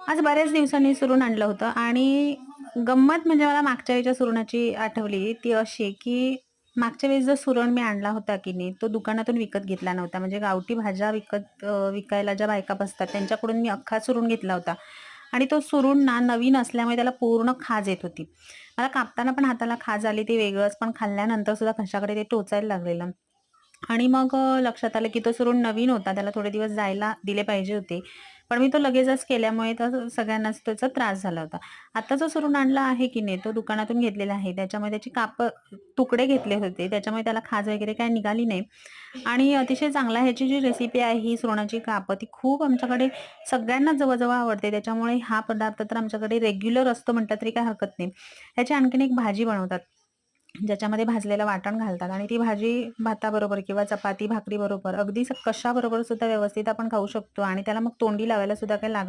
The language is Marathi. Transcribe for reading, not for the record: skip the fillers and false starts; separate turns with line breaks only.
आज बऱ्याच दिवसांनी सुरून आणलं होतं आणि गंमत म्हणजे मला मागच्या वेळेच्या सुरणाची आठवली. ती अशी, की मागच्या वेळेस जो सुरण मी आणला होता की नाही, तो दुकानातून विकत घेतला नव्हता. म्हणजे गावठी भाज्या विकायला ज्या बायका बसतात त्यांच्याकडून मी अख्खा सुरून घेतला होता. आणि तो सुरून ना नवीन असल्यामुळे त्याला पूर्ण खाज येत होती. मला कापताना पण हाताला खाज आली, ते वेगळंच, पण खाल्ल्यानंतर सुद्धा घशाकडे ते टोचायला लागलेलं. आणि मग लक्षात आलं की तो सुरून नवीन होता. त्याला थोडे दिवस जायला दिले पाहिजे होते. पण मी तो लगेचच केल्यामुळे तर सगळ्यांनाच त्याचा त्रास झाला होता. आता जो सुरून आणला आहे की नाही, तो दुकानातून घेतलेला आहे. त्याच्यामध्ये त्याची तुकडे घेतले होते. त्याच्यामुळे त्याला खाज वगैरे काही निघाली नाही. आणि अतिशय चांगला ह्याची जी रेसिपी आहे ही सुरणाची कापं, ती खूप आमच्याकडे सगळ्यांनाच जवळ आवडते. त्याच्यामुळे हा पदार्थ तर आमच्याकडे रेग्युलर असतो म्हटलं तरी काही हरकत नाही. ह्याची आणखीन एक भाजी बनवतात. ज्याच्यामध्ये भाजलेलं वाटण घालतात आणि ती भाजी भाताबरोबर किंवा चपाती भाकरी बरोबर अगदी कशाबरोबर सुद्धा व्यवस्थित आपण खाऊ शकतो आणि त्याला मग तोंडी लावायला सुद्धा काही लागत